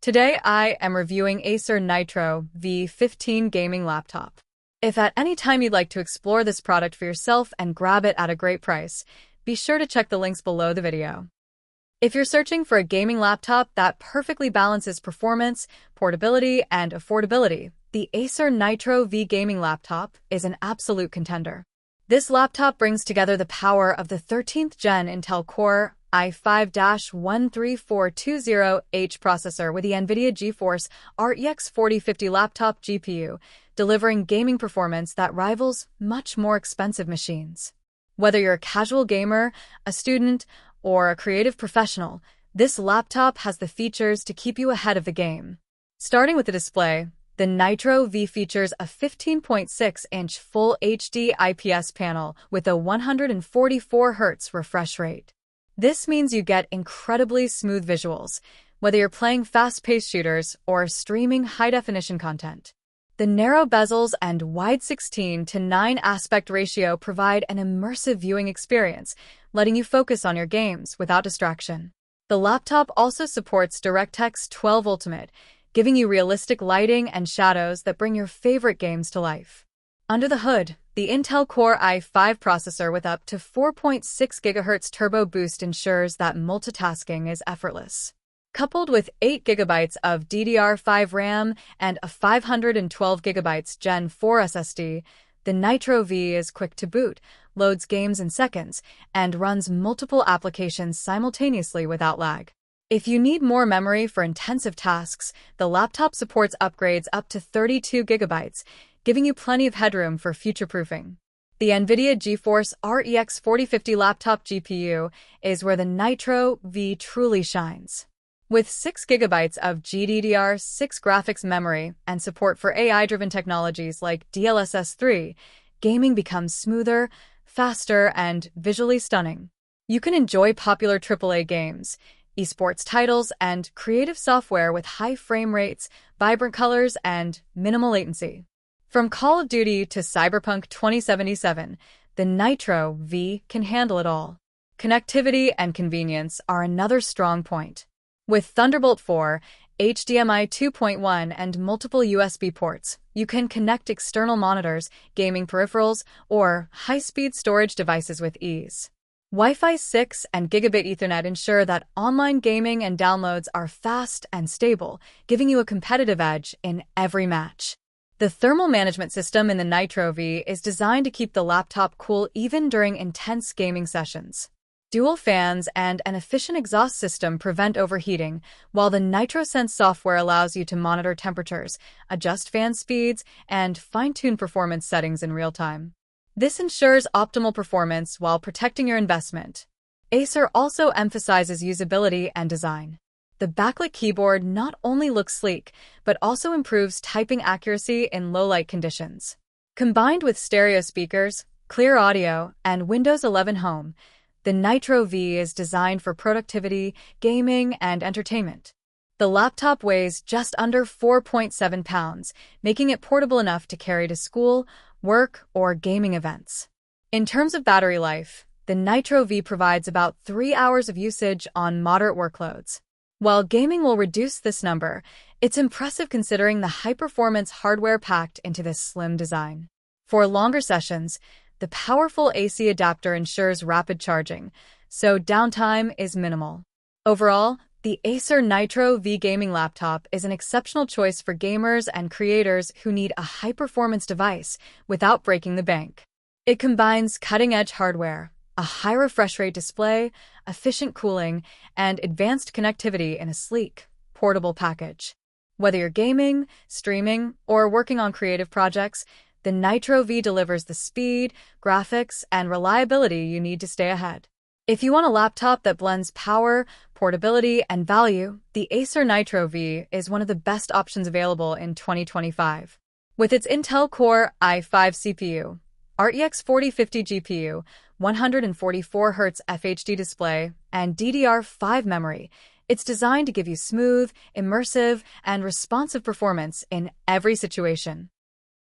Today I am reviewing Acer Nitro V 15 gaming laptop. If at any time you'd like to explore this product for yourself and grab it at a great price, be sure to check the links below the video. If you're searching for a gaming laptop that perfectly balances performance, portability, and affordability, the Acer Nitro V gaming laptop is an absolute contender. This laptop brings together the power of the 13th Gen Intel Core i5-13420H processor with the NVIDIA GeForce RTX 4050 laptop GPU, delivering gaming performance that rivals much more expensive machines. Whether you're a casual gamer, a student, or a creative professional, this laptop has the features to keep you ahead of the game. Starting with the display, the Nitro V features a 15.6-inch Full HD IPS panel with a 144Hz refresh rate. This means you get incredibly smooth visuals, whether you're playing fast-paced shooters or streaming high-definition content. The narrow bezels and wide 16:9 aspect ratio provide an immersive viewing experience, letting you focus on your games without distraction. The laptop also supports DirectX 12 Ultimate, giving you realistic lighting and shadows that bring your favorite games to life. Under the hood, the Intel Core i5 processor with up to 4.6 GHz turbo boost ensures that multitasking is effortless. Coupled with 8 GB of DDR5 RAM and a 512GB Gen 4 SSD, the Nitro V is quick to boot, loads games in seconds, and runs multiple applications simultaneously without lag. If you need more memory for intensive tasks, the laptop supports upgrades up to 32 GB, giving you plenty of headroom for future-proofing. The NVIDIA GeForce RTX 4050 laptop GPU is where the Nitro V truly shines. With 6 GB of GDDR6 graphics memory and support for AI-driven technologies like DLSS 3, gaming becomes smoother, faster, and visually stunning. You can enjoy popular AAA games, esports titles, and creative software with high frame rates, vibrant colors, and minimal latency. From Call of Duty to Cyberpunk 2077, the Nitro V can handle it all. Connectivity and convenience are another strong point. With Thunderbolt 4, HDMI 2.1, and multiple USB ports, you can connect external monitors, gaming peripherals, or high-speed storage devices with ease. Wi-Fi 6 and Gigabit Ethernet ensure that online gaming and downloads are fast and stable, giving you a competitive edge in every match. The thermal management system in the Nitro V is designed to keep the laptop cool even during intense gaming sessions. Dual fans and an efficient exhaust system prevent overheating, while the NitroSense software allows you to monitor temperatures, adjust fan speeds, and fine-tune performance settings in real time. This ensures optimal performance while protecting your investment. Acer also emphasizes usability and design. The backlit keyboard not only looks sleek, but also improves typing accuracy in low-light conditions. Combined with stereo speakers, clear audio, and Windows 11 Home, the Nitro V is designed for productivity, gaming, and entertainment. The laptop weighs just under 4.7 pounds, making it portable enough to carry to school, work, or gaming events. In terms of battery life, the Nitro V provides about 3 hours of usage on moderate workloads. While gaming will reduce this number, it's impressive considering the high-performance hardware packed into this slim design. For longer sessions, the powerful AC adapter ensures rapid charging, so downtime is minimal. Overall, the Acer Nitro V gaming laptop is an exceptional choice for gamers and creators who need a high-performance device without breaking the bank. It combines cutting-edge hardware, a high refresh rate display, efficient cooling, and advanced connectivity in a sleek, portable package. Whether you're gaming, streaming, or working on creative projects, the Nitro V delivers the speed, graphics, and reliability you need to stay ahead. If you want a laptop that blends power, portability, and value, the Acer Nitro V is one of the best options available in 2025. With its Intel Core i5 CPU, RTX 4050 GPU, 144Hz FHD display, and DDR5 memory, it's designed to give you smooth, immersive, and responsive performance in every situation.